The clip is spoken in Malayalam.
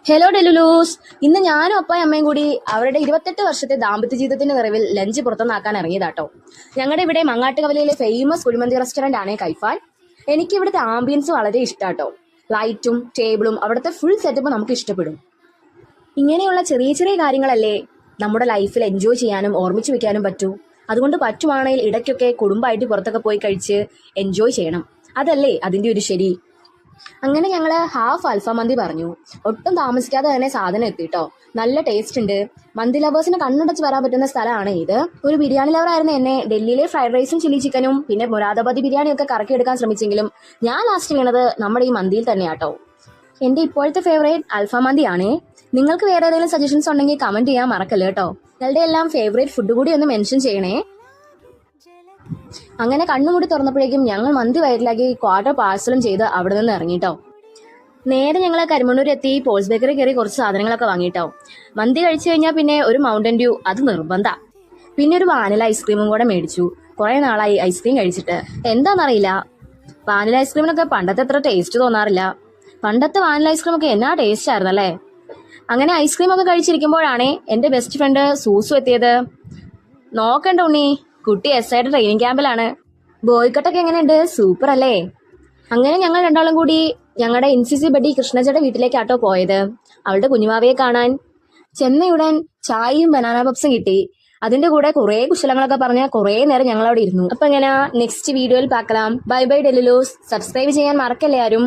ഹലോ ഡെലുലൂസ്. ഇന്ന് ഞാനും അപ്പായും അമ്മയും കൂടി അവരുടെ 28 വർഷത്തെ ദാമ്പത്യ ജീവിതത്തിന്റെ നിറവിൽ ലഞ്ച് പുറത്തുനിന്നാക്കാൻ ഇറങ്ങിയതാട്ടോ. ഞങ്ങളുടെ ഇവിടെ മങ്ങാട്ടുകവലയിലെ ഫേമസ് കുഴിമന്തി റെസ്റ്റോറന്റ് ആണ് കൈഫാൻ. എനിക്ക് ഇവിടുത്തെ ആംബിയൻസ് വളരെ ഇഷ്ടാട്ടോ. ലൈറ്റും ടേബിളും അവിടുത്തെ ഫുൾ സെറ്റപ്പ് നമുക്ക് ഇഷ്ടപ്പെടും. ഇങ്ങനെയുള്ള ചെറിയ ചെറിയ കാര്യങ്ങളല്ലേ നമ്മുടെ ലൈഫിൽ എൻജോയ് ചെയ്യാനും ഓർമ്മിച്ചു വെക്കാനും പറ്റൂ. അതുകൊണ്ട് പറ്റുവാണെങ്കിൽ ഇടയ്ക്കൊക്കെ കുടുംബമായിട്ട് പുറത്തൊക്കെ പോയി കഴിച്ച് എൻജോയ് ചെയ്യണം. അതല്ലേ അതിന്റെ ഒരു ശരി. അങ്ങനെ ഞങ്ങള് ഹാഫ് അൽഫാം മന്തി പറഞ്ഞു. ഒട്ടും താമസിക്കാതെ തന്നെ സാധനം എത്തിട്ടോ. നല്ല ടേസ്റ്റ് ഉണ്ട്. മന്തി ലവേഴ്സിന് കണ്ണുടച്ച് വരാൻ പറ്റുന്ന സ്ഥലമാണ് ഇത്. ഒരു ബിരിയാണി ലവർ ആയിരുന്ന എന്നെ ഡൽഹിയിലെ ഫ്രൈഡ് റൈസും ചില്ലി ചിക്കനും പിന്നെ മുരാദാബാദി ബിരിയാണിയും ഒക്കെ കറക്കിയെടുക്കാൻ ശ്രമിച്ചെങ്കിലും ഞാൻ ലാസ്റ്റ് വീണത് നമ്മുടെ ഈ മന്തിയിൽ തന്നെയാട്ടോ. എന്റെ ഇപ്പോഴത്തെ ഫേവറേറ്റ് അൽഫാം മന്തിയാണേ. നിങ്ങൾക്ക് വേറെ ഏതെങ്കിലും സജഷൻസ് ഉണ്ടെങ്കിൽ കമന്റ് ചെയ്യാൻ മറക്കല്ലേ കേട്ടോ. നിങ്ങളുടെ എല്ലാം ഫേവറേറ്റ് ഫുഡ് കൂടി ഒന്ന് മെൻഷൻ ചെയ്യണേ. അങ്ങനെ കണ്ണുമൂടി തുറന്നപ്പോഴേക്കും ഞങ്ങൾ മന്തി വയറ്റിലാക്കി ക്വാർട്ടർ പാഴ്സലും ചെയ്ത് അവിടെ നിന്ന് ഇറങ്ങിട്ടോ. നേരെ ഞങ്ങൾ കരിമണ്ണൂർ എത്തി പോൾസ് ബേക്കറി കയറി കുറച്ച് സാധനങ്ങളൊക്കെ വാങ്ങിട്ടോ. മന്തി കഴിച്ചു കഴിഞ്ഞാൽ പിന്നെ ഒരു മൗണ്ടൻ ഡ്യൂ അത് നിർബന്ധ. പിന്നെ ഒരു വാനില ഐസ്ക്രീമും കൂടെ മേടിച്ചു. കുറെ നാളായി ഐസ്ക്രീം കഴിച്ചിട്ട്. എന്താണെന്നറിയില്ല, വാനില ഐസ്ക്രീമിനൊക്കെ പണ്ടത്തെ അത്ര ടേസ്റ്റ് തോന്നാറില്ല. പണ്ടത്തെ വാനില ഐസ്ക്രീം ഒക്കെ എന്നാ ടേസ്റ്റ് ആയിരുന്നല്ലേ. അങ്ങനെ ഐസ്ക്രീം ഒക്കെ കഴിച്ചിരിക്കുമ്പോഴാണ് എന്റെ ബെസ്റ്റ് ഫ്രണ്ട് സൂസു എത്തിയത്. നോക്കണ്ട ഉണ്ണി, കുട്ടി എസ് ഐയുടെ ട്രെയിനിങ് ക്യാമ്പിലാണ്. ബോയ്ക്കട്ടൊക്കെ എങ്ങനെയുണ്ട്? സൂപ്പർ അല്ലേ. അങ്ങനെ ഞങ്ങൾ രണ്ടാളും കൂടി ഞങ്ങളുടെ NCC ബഡി കൃഷ്ണച്ചയുടെ വീട്ടിലേക്കാട്ടോ പോയത്, അവളുടെ കുഞ്ഞുമാവയെ കാണാൻ. ചെന്നയുടൻ ചായയും ബനാന പപ്സും കിട്ടി. അതിന്റെ കൂടെ കുറെ കുശലങ്ങളൊക്കെ പറഞ്ഞ് കുറെ നേരം ഞങ്ങൾ അവിടെ ഇരുന്നു. അപ്പൊ എങ്ങനെയാ, നെക്സ്റ്റ് വീഡിയോയിൽ പാக்கலாம். Bye bye delulus. സബ്സ്ക്രൈബ് ചെയ്യാൻ മറക്കല്ലേ ആരും.